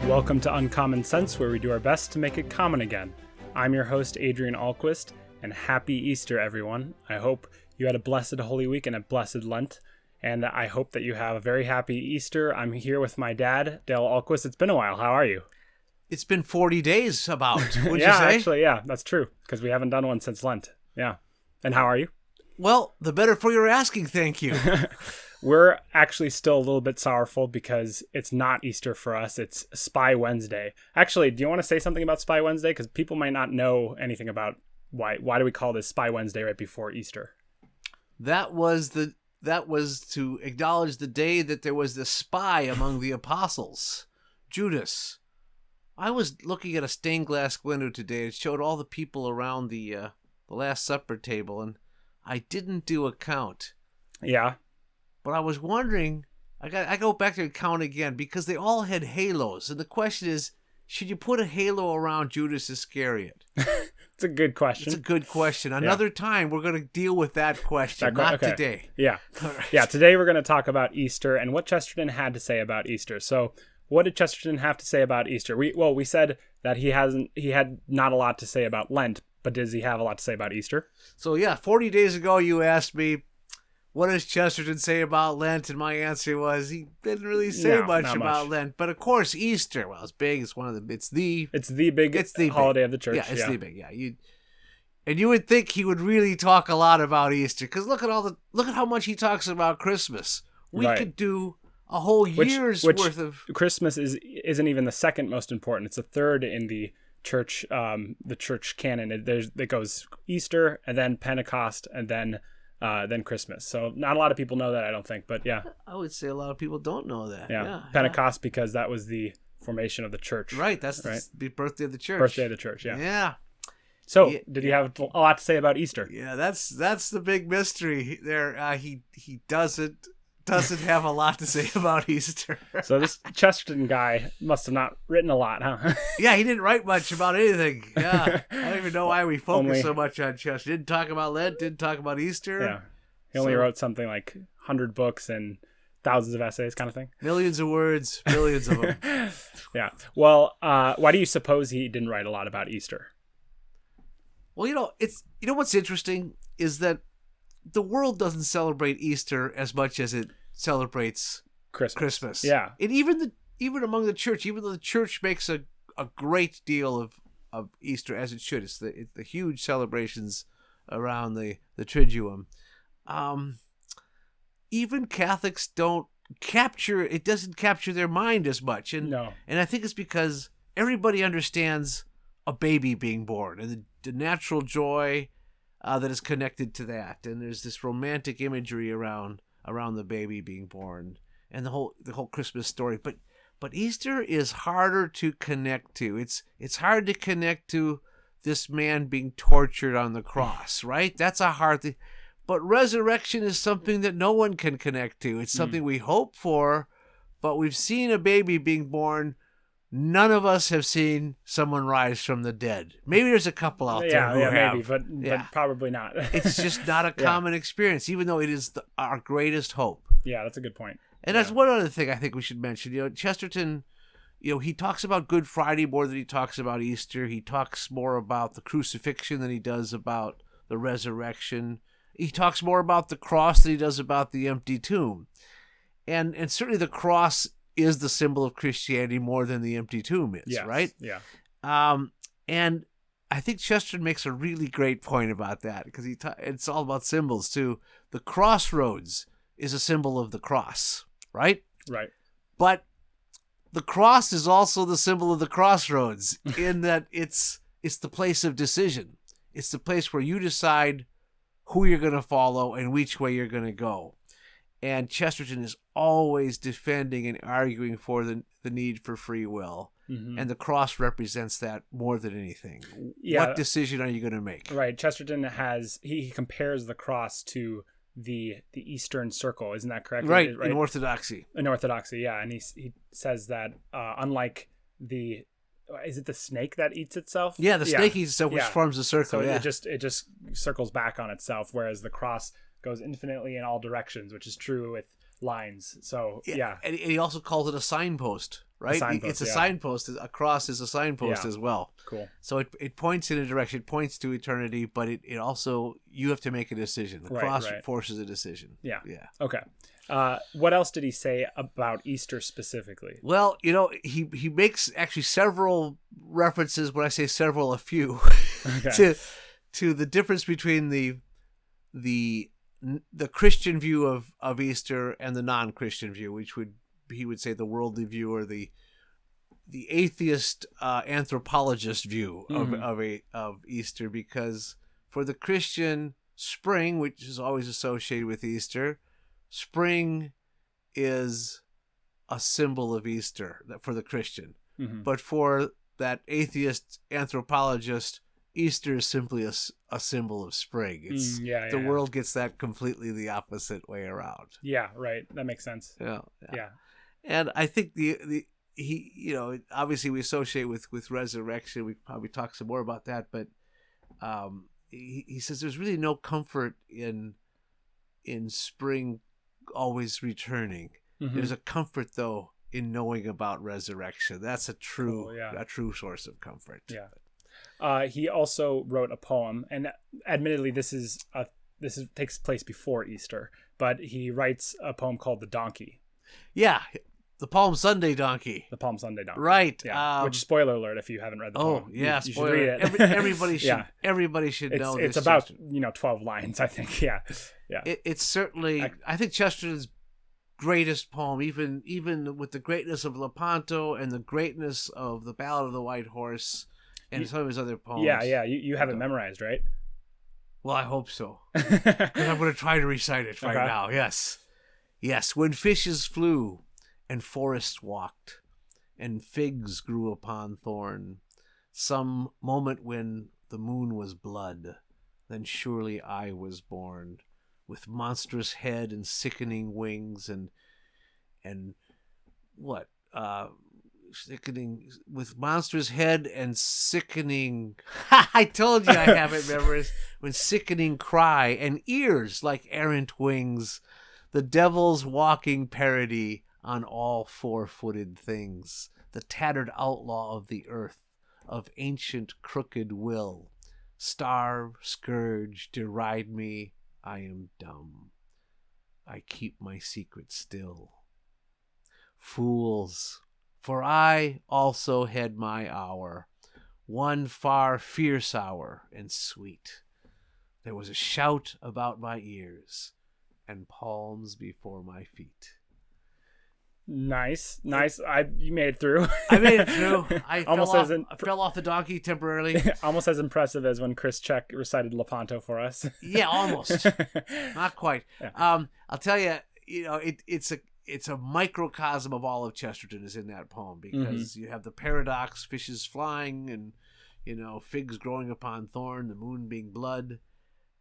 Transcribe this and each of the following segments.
Welcome to Uncommon Sense, where we do our best to make it common again. I'm your host, Adrian Ahlquist, and happy Easter, everyone. I hope you had a blessed Holy Week and a blessed Lent, and I hope that you have a very happy Easter. I'm here with my dad, Dale Ahlquist. It's been a while. How are you? It's been 40 days about, would Yeah, you say? actually, yeah, that's true, because we haven't done one since Lent. Yeah. And how are you? Well, the better for your asking, thank you. We're actually still a little bit sorrowful because it's not Easter for us. It's Spy Wednesday. Actually, do you want to say something about Spy Wednesday? Because people might not know anything about why do we call this Spy Wednesday right before Easter? That was to acknowledge the day that there was this spy among the apostles, Judas. I was looking at a stained glass window today. It showed all the people around the Last Supper table, and I didn't do a count. Yeah. But I was wondering, I go back there and count again, because they all had halos. And the question is, should you put a halo around Judas Iscariot? It's a good question. It's a good question. Another time, we're going to deal with that question, not today. Yeah. Right. Yeah, today we're going to talk about Easter and what Chesterton had to say about Easter. So what did Chesterton have to say about Easter? We said that he had not a lot to say about Lent, but does he have a lot to say about Easter? So yeah, 40 days ago you asked me, what does Chesterton say about Lent? And my answer was he didn't really say much about Lent. But of course, Easter, well, it's big. It's the big holiday of the church. Yeah, it's the big. Yeah, you would think he would really talk a lot about Easter, because look at how much he talks about Christmas. We could do a whole year's worth of Christmas isn't even the second most important. It's the third in the church canon. It goes Easter and then Pentecost and then Christmas. So not a lot of people know that, I don't think, but yeah. I would say a lot of people don't know that. Yeah. Pentecost, because that was the formation of the church. Right. That's the birthday of the church. Birthday of the church. Yeah. Yeah. So did he have a lot to say about Easter? Yeah, that's the big mystery there. He doesn't have a lot to say about Easter. So this Chesterton guy must have not written a lot, huh? Yeah, he didn't write much about anything. Yeah, I don't even know why we focus so much on Chesterton. Didn't talk about Lent, didn't talk about Easter. Yeah, he only wrote something like 100 books and thousands of essays, kind of thing. Millions of words, millions of them. Yeah. Well, why do you suppose he didn't write a lot about Easter? Well, what's interesting is that the world doesn't celebrate Easter as much as it celebrates Christmas. Yeah. And even among the church, even though the church makes a great deal of Easter, as it should, it's the huge celebrations around the Triduum. Even Catholics doesn't capture their mind as much. And I think it's because everybody understands a baby being born and the natural joy that is connected to that, and there's this romantic imagery around the baby being born and the whole Christmas story. But Easter is harder to connect to. It's hard to connect to this man being tortured on the cross, right? That's a hard thing. But resurrection is something that no one can connect to. It's something we hope for, but we've seen a baby being born. None of us have seen someone rise from the dead. Maybe there's a couple out there who have. Maybe, but probably not. It's just not a common experience, even though it is our greatest hope. Yeah, that's a good point. And that's one other thing I think we should mention. Chesterton, he talks about Good Friday more than he talks about Easter. He talks more about the crucifixion than he does about the resurrection. He talks more about the cross than he does about the empty tomb. And certainly the cross is the symbol of Christianity more than the empty tomb is, right? Yeah. And I think Chesterton makes a really great point about that, because it's all about symbols too. The crossroads is a symbol of the cross, right? Right. But the cross is also the symbol of the crossroads in that it's the place of decision. It's the place where you decide who you're going to follow and which way you're going to go. And Chesterton is always defending and arguing for the need for free will. Mm-hmm. And the cross represents that more than anything. Yeah. What decision are you going to make? Right. Chesterton he compares the cross to the Eastern Circle. Isn't that correct? Right. In Orthodoxy. In Orthodoxy, yeah. And he says that unlike is it the snake that eats itself? Yeah, the snake eats itself, which forms a circle. So it just circles back on itself, whereas the cross goes infinitely in all directions, which is true with lines. So yeah. And he also calls it a signpost, right? It's a signpost. A cross is a signpost as well. Cool. So it points in a direction, it points to eternity, but it also, you have to make a decision. The cross forces a decision. Yeah. Okay. What else did he say about Easter specifically? Well, he makes actually several references. When I say several, a few, to the difference between the Christian view of Easter and the non-Christian view, which he would say the worldly view, or the atheist anthropologist view of Easter. Because for the Christian, spring, which is always associated with Easter, spring is a symbol of Easter for the Christian. But for that atheist anthropologist, Easter is simply a symbol of spring. It's the world gets that completely the opposite way around. Yeah, right. That makes sense. Yeah. And I think he obviously we associate with resurrection. We probably talk some more about that, but he says there's really no comfort in spring always returning. There's a comfort though in knowing about resurrection. That's a true source of comfort. He also wrote a poem, and admittedly this takes place before Easter, but he writes a poem called The Donkey. The Palm Sunday donkey. The Palm Sunday donkey. Right. Which, spoiler alert, if you haven't read the poem. You spoiler. should read it. Everybody should know this. It's about 12 lines, I think. Yeah. It's certainly, I think, Chesterton's greatest poem, even with the greatness of Lepanto and the greatness of the Ballad of the White Horse and some of his other poems. You have it memorized, right? Well, I hope so. Because I'm going to try to recite it right now. Yes. When fishes flew and forests walked, and figs grew upon thorn, some moment when the moon was blood, then surely I was born, with monstrous head and sickening wings, and what? Sickening, with monstrous head and sickening. I told you I have it memorized. When sickening cry and ears like errant wings, the devil's walking parody on all four-footed things, the tattered outlaw of the earth, of ancient crooked will. Starve, scourge, deride me, I am dumb. I keep my secret still. Fools, for I also had my hour, one far fierce hour and sweet. There was a shout about my ears, and palms before my feet. Nice. You made it through. I made it through. I fell off the donkey temporarily. Almost as impressive as when Chris Check recited Lepanto for us. Yeah, almost. Not quite. Yeah. I'll tell you, it's a microcosm of all of Chesterton is in that poem, because you have the paradox, fishes flying, and figs growing upon thorn, the moon being blood.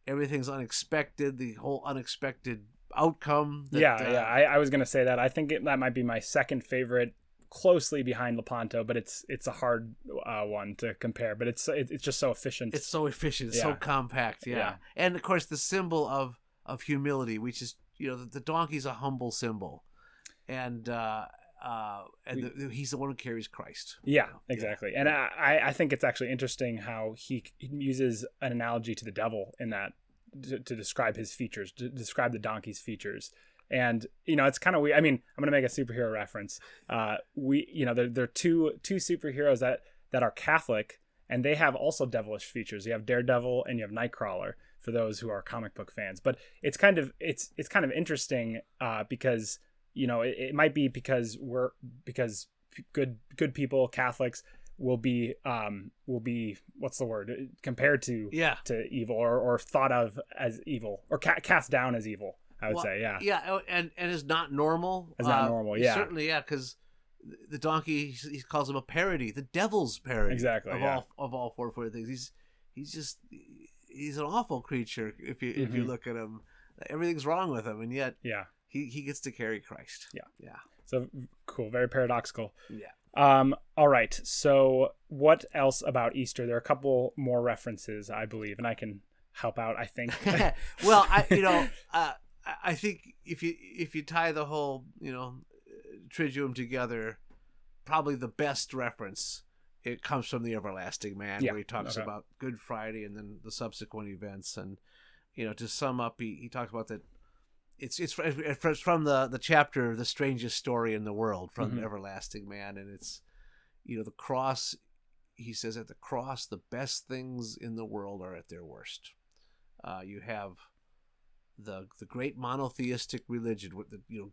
Everything's unexpected. The whole unexpected outcome. I was gonna say that. I think that might be my second favorite, closely behind Lepanto, but it's a hard one to compare. But it's just so efficient. It's so efficient, so compact. Yeah, and of course the symbol of humility, which is the donkey's a humble symbol, and he's the one who carries Christ. Yeah, exactly. And I think it's actually interesting how he uses an analogy to the devil in that. To describe his features, to describe the donkey's features. And it's kind of weird. I mean, I'm gonna make a superhero reference. There are two superheroes that are Catholic, and they have also devilish features. You have Daredevil and you have Nightcrawler, for those who are comic book fans. But it's kind of interesting because it might be because good people, Catholics, will be what's the word, compared to evil, or thought of as evil, or cast down as evil, I would say. And is not normal. Certainly, because the donkey, he calls him a parody, the devil's parody. Exactly. Of all four-footed things. He's an awful creature if you look at him. Everything's wrong with him, and yet he gets to carry Christ. Yeah. So cool, very paradoxical. Yeah. All right. So what else about Easter? There are a couple more references, I believe, and I can help out, I think. Well, I think if you tie the whole Triduum together, probably the best reference, it comes from the Everlasting Man, where he talks about Good Friday and then the subsequent events. And to sum up, he talks about that it's from the chapter The Strangest Story in the World, from Everlasting Man, and it's the cross. He says at the cross, the best things in the world are at their worst. You have the great monotheistic religion,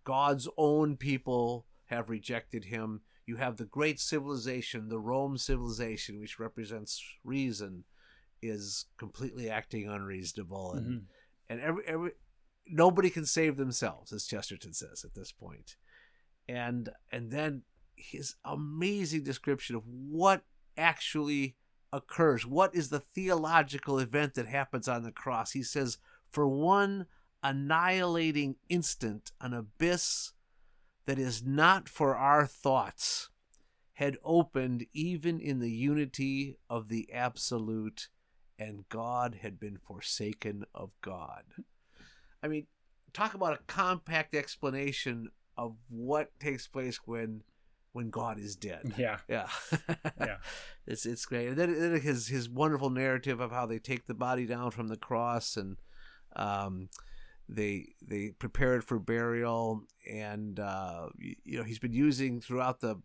God's own people have rejected him. You have the great civilization, the Rome civilization, which represents reason, is completely acting unreasonable, and every nobody can save themselves, as Chesterton says at this point. And then his amazing description of what actually occurs. What is the theological event that happens on the cross? He says, for one annihilating instant, an abyss that is not for our thoughts had opened even in the unity of the absolute, and God had been forsaken of God. I mean, talk about a compact explanation of what takes place when God is dead. Yeah. It's great. And then his wonderful narrative of how they take the body down from the cross, and they prepare it for burial, and he's been using throughout the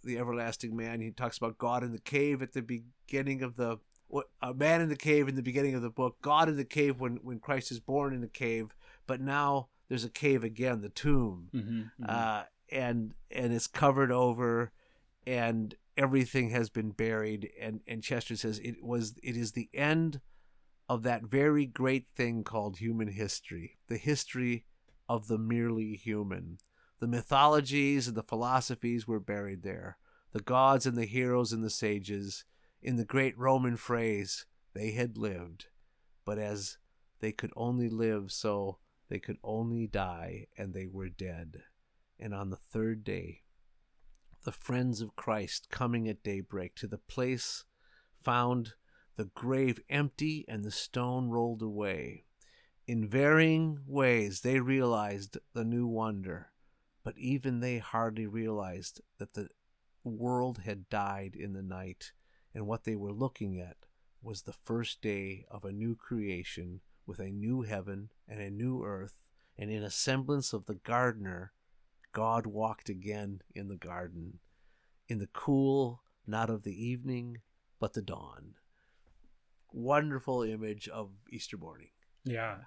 Everlasting Man. He talks about God in the cave at the beginning of a man in the cave in the beginning of the book, God in the cave when Christ is born in the cave, but now there's a cave again, the tomb. And it's covered over, and everything has been buried. And Chester says it is the end of that very great thing called human history, the history of the merely human. The mythologies and the philosophies were buried there. The gods and the heroes and the sages, in the great Roman phrase, they had lived, but as they could only live, so they could only die, and they were dead. And on the third day, the friends of Christ, coming at daybreak to the place, found the grave empty and the stone rolled away. In varying ways, they realized the new wonder, but even they hardly realized that the world had died in the night, and what they were looking at was the first day of a new creation, with a new heaven and a new earth, and in a semblance of the gardener, God walked again in the garden, in the cool, not of the evening, but the dawn. Wonderful image of Easter morning. Yeah.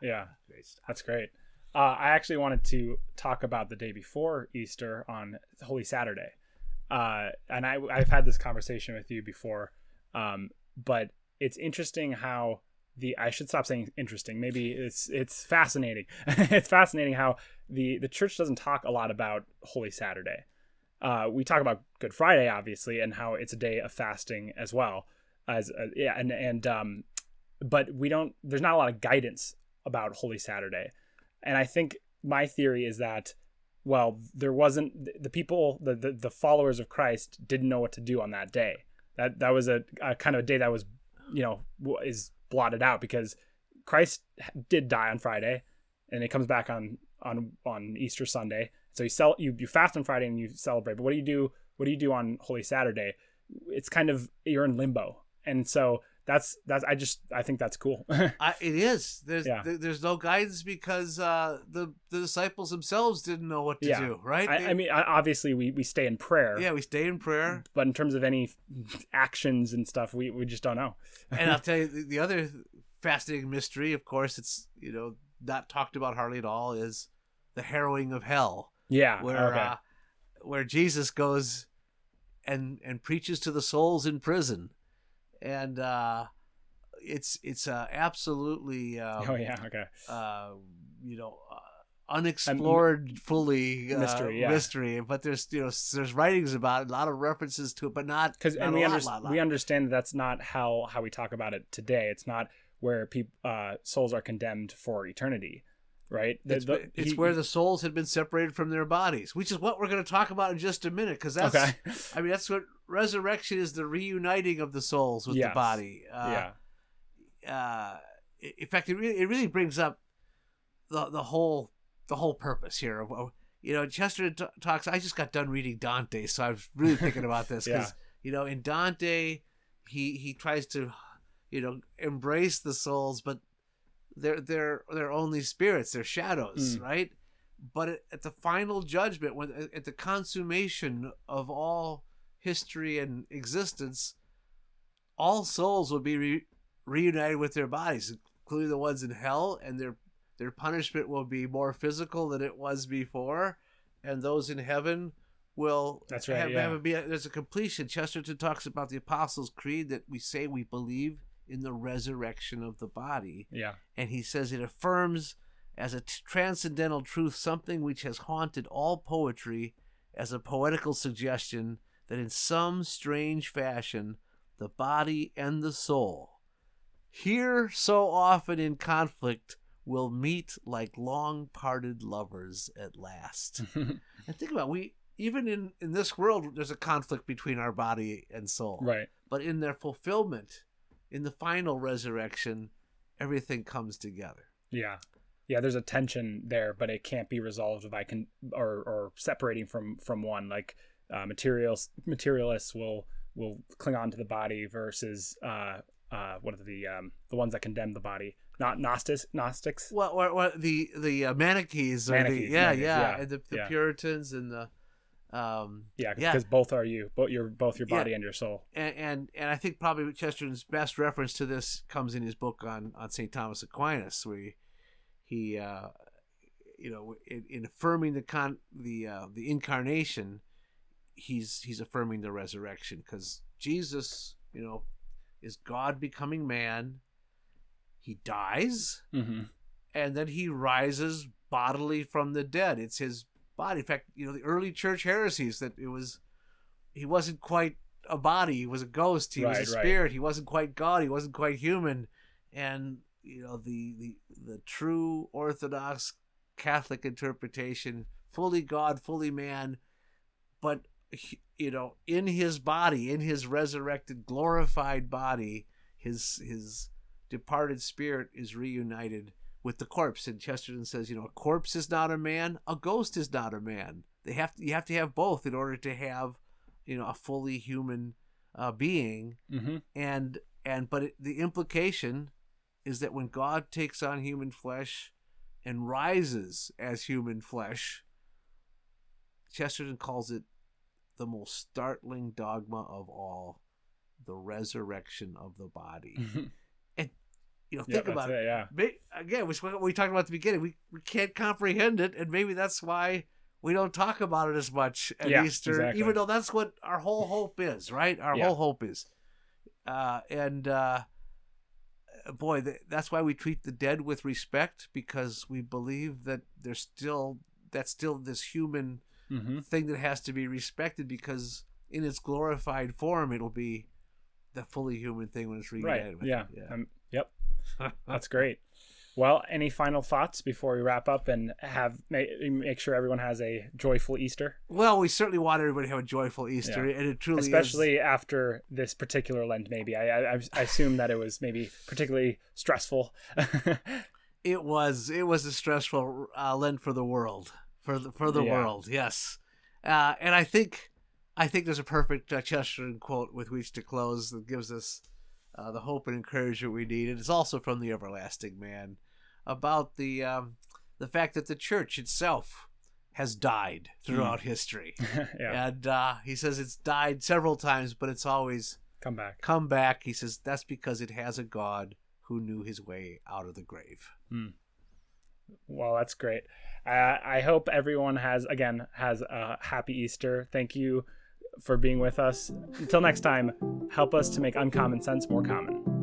Great stuff. That's great. I actually wanted to talk about the day before Easter on Holy Saturday. And I've had this conversation with you before, but it's interesting how I should stop saying interesting. Maybe it's fascinating. It's fascinating how the church doesn't talk a lot about Holy Saturday. We talk about Good Friday, obviously, and how it's a day of fasting as well but we don't. There's not a lot of guidance about Holy Saturday, and I think my theory is that, well, there wasn't the people, the followers of Christ didn't know what to do on that day. That was a kind of a day that was, is blotted out, because Christ did die on Friday, and it comes back on Easter Sunday. So you fast on Friday and you celebrate. But what do you do on Holy Saturday? It's kind of, you're in limbo, and so that's I think that's cool. It is. There's no guidance, because the disciples themselves didn't know what to do. Right. I mean, obviously we stay in prayer. Yeah, we stay in prayer. But in terms of any actions and stuff, we just don't know. And I'll tell you the other fascinating mystery. Of course, it's not talked about hardly at all, is the harrowing of hell. Yeah. Where Jesus goes and preaches to the souls in prison. And it's absolutely unexplored fully mystery. But there's writings about it, a lot of references to it, but not because we understand that's not how we talk about it today. It's not where souls are condemned for eternity. Right, it's where the souls had been separated from their bodies, which is what we're going to talk about in just a minute. Because that's, I mean, that's what resurrection is: the reuniting of the souls with the body. In fact, it really brings up the whole purpose here of, Chesterton talks. I just got done reading Dante, so I was really thinking about this because in Dante, he tries to embrace the souls, but they're only spirits, they're shadows, right? But at the final judgment, at the consummation of all history and existence, all souls will be reunited with their bodies, including the ones in hell, and their punishment will be more physical than it was before, and those in heaven will there's a completion. Chesterton talks about the Apostles' Creed, that we say we believe in the resurrection of the body. Yeah. And he says it affirms as a transcendental truth something which has haunted all poetry as a poetical suggestion that in some strange fashion the body and the soul, here so often in conflict, will meet like long-parted lovers at last. And think about it, even in this world, there's a conflict between our body and soul. Right. But in their fulfillment, in the final resurrection, everything comes together. Yeah. Yeah, there's a tension there, but it can't be resolved by or separating from one. Like materialists will cling on to the body versus what are the ones that condemn the body? Not Gnostics. Well, the Manichees, Manichees, and the Puritans and the because both are you, both your body and your soul. And I think probably Chesterton's best reference to this comes in his book on St. Thomas Aquinas, where he in affirming the incarnation, he's affirming the resurrection, because Jesus, is God becoming man. He dies, and then he rises bodily from the dead. It's his body. In fact, the early church heresies that he wasn't quite a body, he was a ghost, he was a spirit, he wasn't quite God, he wasn't quite human. And the true Orthodox Catholic interpretation, fully God, fully man, but in his body, in his resurrected, glorified body, his departed spirit is reunited with the corpse. And Chesterton says, a corpse is not a man, a ghost is not a man. You have to have both in order to have, a fully human being. But the implication is that when God takes on human flesh and rises as human flesh, Chesterton calls it the most startling dogma of all, the resurrection of the body. And think about it. Again, what we talked about at the beginning, we can't comprehend it, and maybe that's why we don't talk about it as much at Easter, exactly. Even though that's what our whole hope is, right? Our whole hope is. Boy, that's why we treat the dead with respect, because we believe that that's still this human thing that has to be respected, because in its glorified form, it'll be the fully human thing when it's reunited. Right. Yep. That's great. Well, any final thoughts before we wrap up and make sure everyone has a joyful Easter? Well, we certainly want everybody to have a joyful Easter, and it truly especially after this particular Lent. Maybe I assume that it was maybe particularly stressful. It was a stressful Lent for the world, for the world. Yes, and I think there's a perfect Chesterton quote with which to close that gives us the hope and encouragement we need. And it's also from the Everlasting Man, about the fact that the church itself has died throughout history. And he says it's died several times, but it's always come back. He says that's because it has a God who knew his way out of the grave. Well, that's great. I hope everyone has a happy Easter. Thank you for being with us. Until next time, help us to make uncommon sense more common.